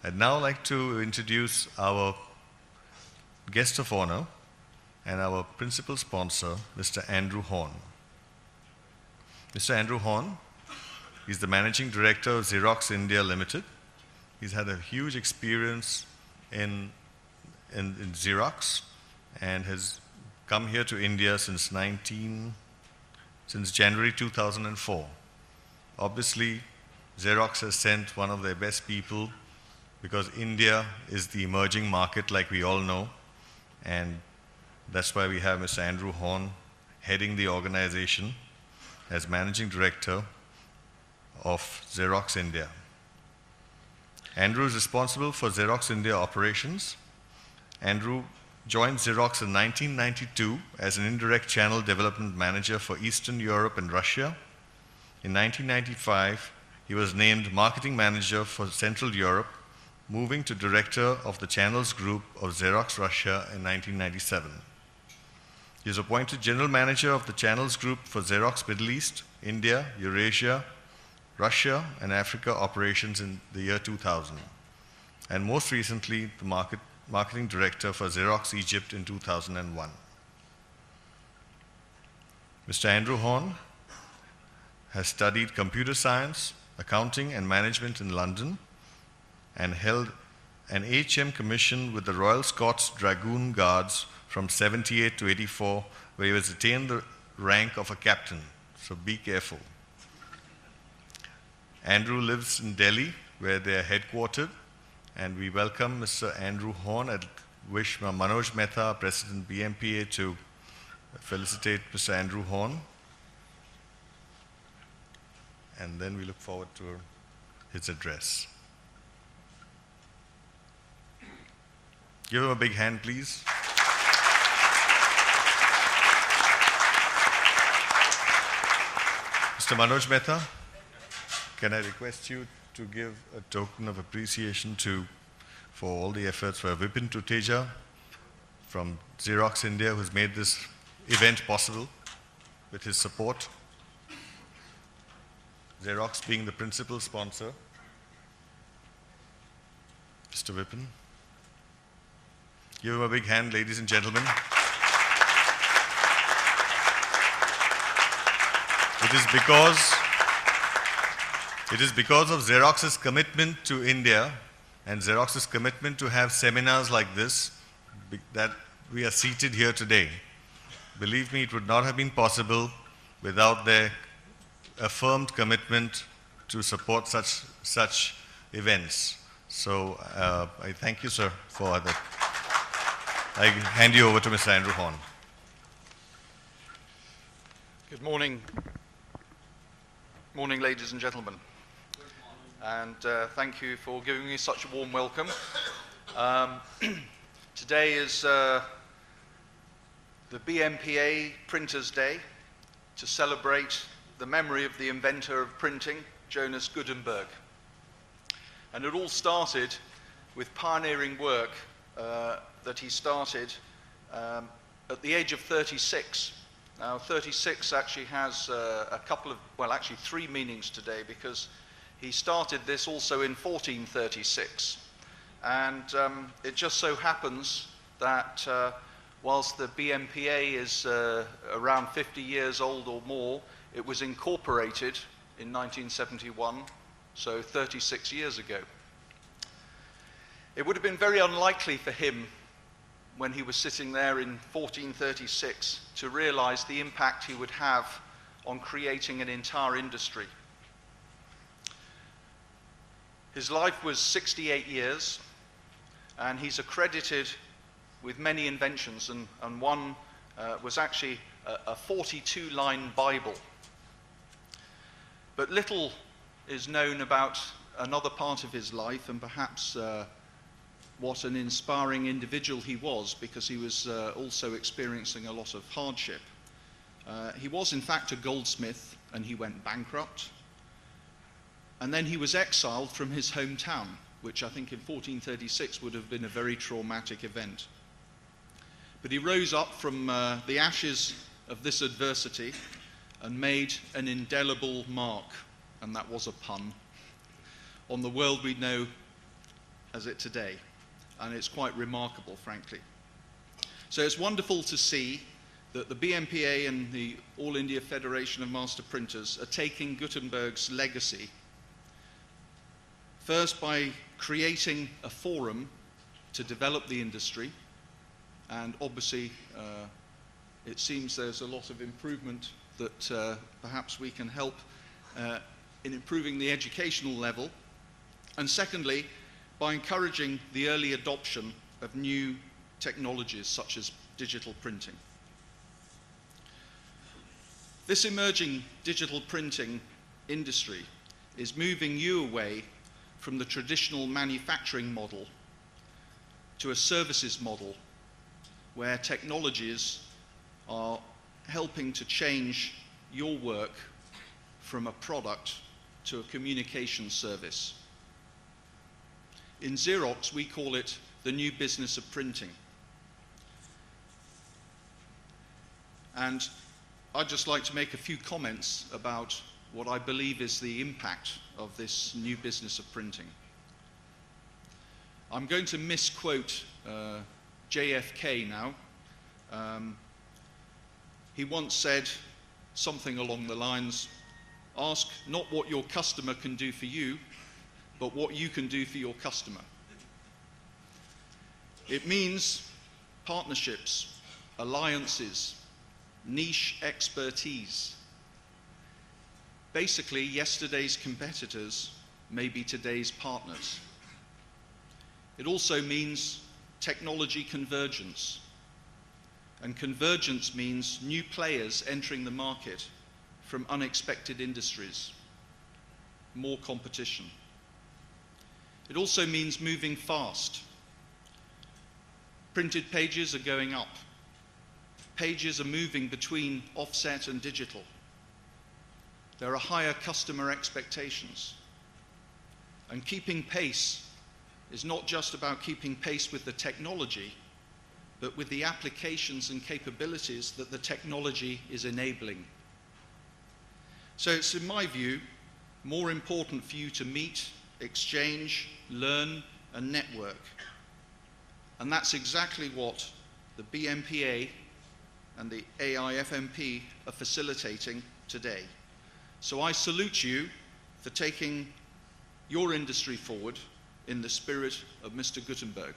I'd now like to introduce our guest of honor and our principal sponsor, Mr. Andrew Horne. Mr. Andrew Horne is the Managing Director of XEROX India Limited. He's had a huge experience in XEROX and has come here to India since January 2004. Obviously, XEROX has sent one of their best people because India is the emerging market, like we all know, and that's why we have Mr. Andrew Horne heading the organization as Managing Director of XEROX India. Andrew is responsible for XEROX India operations. Andrew joined XEROX in 1992 as an indirect channel development manager for Eastern Europe and Russia. In 1995, he was named marketing manager for Central Europe, moving to director of the channels group of XEROX Russia in 1997. He was appointed general manager of the channels group for XEROX Middle East, India, Eurasia, Russia, and Africa operations in the year 2000, and most recently, the marketing director for XEROX Egypt in 2001. Mr. Andrew Horne has studied computer science, accounting, and management in London, and held an HM commission with the Royal Scots Dragoon Guards from 78 to 84, where he was attained the rank of a captain, so be careful. Andrew lives in Delhi, where they are headquartered, and we welcome Mr. Andrew Horne and wish Manoj Mehta, President BMPA, to felicitate Mr. Andrew Horne. And then we look forward to his address. Give him a big hand, please. Mr. Manoj Mehta, can I request you to give a token of appreciation for all the efforts for Vipin Tuteja from XEROX India, who's made this event possible with his support. XEROX being the principal sponsor. Mr. Vipin. Give him a big hand, ladies and gentlemen. It is because of XEROX's commitment to India and XEROX's commitment to have seminars like this that we are seated here today. Believe me, it would not have been possible without their affirmed commitment to support such events. So I thank you, sir, for that. I hand you over to Mr. Andrew Horne. Good morning. Morning, ladies and gentlemen. And thank you for giving me such a warm welcome. Today is the BMPA Printers' Day to celebrate the memory of the inventor of printing, Jonas Gutenberg. And it all started with pioneering work that he started at the age of 36. Now, 36 actually has a couple of, well, actually three meanings today, because he started this also in 1436. And it just so happens that whilst the BMPA is around 50 years old or more, it was incorporated in 1971, so 36 years ago. It would have been very unlikely for him, when he was sitting there in 1436, to realize the impact he would have on creating an entire industry. His life was 68 years, and he's accredited with many inventions, and one was actually a 42-line Bible. But little is known about another part of his life, and perhaps what an inspiring individual he was, because he was also experiencing a lot of hardship. He was in fact a goldsmith, and he went bankrupt. And then he was exiled from his hometown, which I think in 1436 would have been a very traumatic event. But he rose up from the ashes of this adversity and made an indelible mark, and that was a pun, on the world we know as it today, and it's quite remarkable, frankly. So it's wonderful to see that the BMPA and the All India Federation of Master Printers are taking Gutenberg's legacy, first by creating a forum to develop the industry, and obviously it seems there's a lot of improvement that perhaps we can help in improving the educational level, and secondly, by encouraging the early adoption of new technologies such as digital printing. This emerging digital printing industry is moving you away from the traditional manufacturing model to a services model where technologies are helping to change your work from a product to a communication service. In Xerox, we call it the new business of printing. And I'd just like to make a few comments about what I believe is the impact of this new business of printing. I'm going to misquote JFK now. He once said something along the lines, ask not what your customer can do for you, but what you can do for your customer. It means partnerships, alliances, niche expertise. Basically, yesterday's competitors may be today's partners. It also means technology convergence. And convergence means new players entering the market from unexpected industries, more competition. It also means moving fast. Printed pages are going up. Pages are moving between offset and digital. There are higher customer expectations. And keeping pace is not just about keeping pace with the technology, but with the applications and capabilities that the technology is enabling. So it's, in my view, more important for you to meet, exchange, learn, and network. And that's exactly what the BMPA and the AIFMP are facilitating today. So I salute you for taking your industry forward in the spirit of Mr. Gutenberg.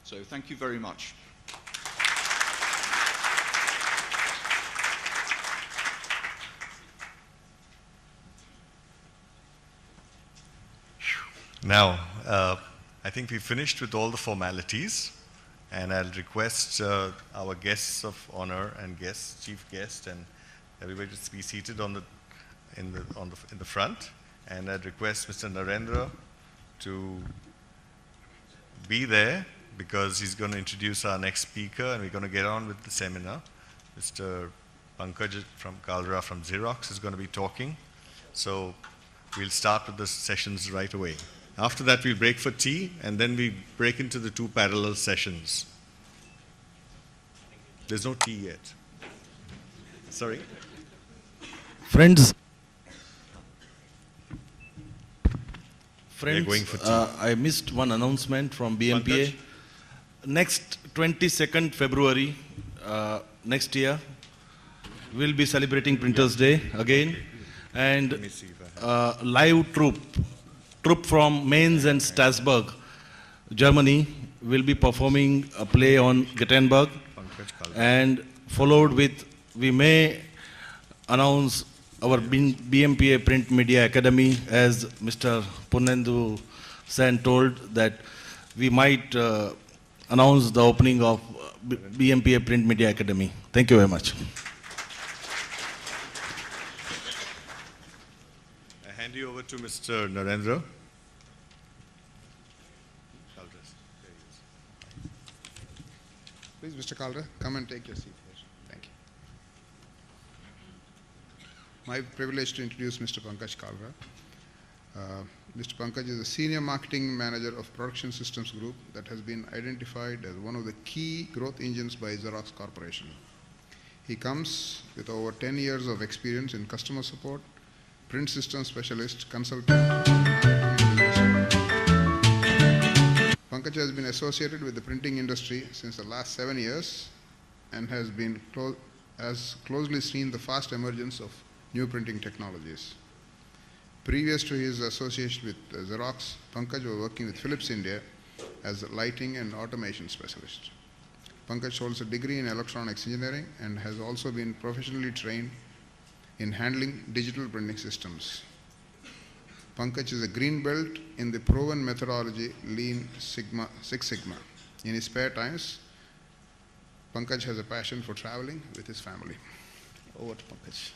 So thank you very much. Now, I think we finished with all the formalities, and I'll request our guests of honor and guests, chief guest, and everybody to be seated in the front. And I'd request Mr. Narendra to be there because he's going to introduce our next speaker, and we're going to get on with the seminar. Mr. Pankaj from Kalra from Xerox is going to be talking. So we'll start with the sessions right away. After that, we'll break for tea, and then we break into the two parallel sessions. There's no tea yet. Sorry? Friends, going for tea. I missed one announcement from BMPA. Pankaj? Next 22nd February next year, we'll be celebrating Printers Day again. And Let me see if I have. live troupe from Mainz and Strasbourg, Germany, will be performing a play on Gutenberg, Pankaj Kalra. and followed with, we may announce our BMPA Print Media Academy, as Mr. Purnendu Sen told, that we might announce the opening of BMPA Print Media Academy. Thank you very much. I hand you over to Mr. Narendra. Please, Mr. Kalra, come and take your seat here. Thank you. My privilege to introduce Mr. Pankaj Kalra. Mr. Pankaj is a Senior Marketing Manager of Production Systems Group that has been identified as one of the key growth engines by Xerox Corporation. He comes with over 10 years of experience in customer support, print system specialist, consultant, Pankaj has been associated with the printing industry since the last 7 years and has closely seen the fast emergence of new printing technologies. Previous to his association with XEROX, Pankaj was working with Philips India as a lighting and automation specialist. Pankaj holds a degree in electronics engineering and has also been professionally trained in handling digital printing systems. Pankaj is a green belt in the proven methodology Lean Six Sigma. In his spare times, Pankaj has a passion for traveling with his family. Over to Pankaj.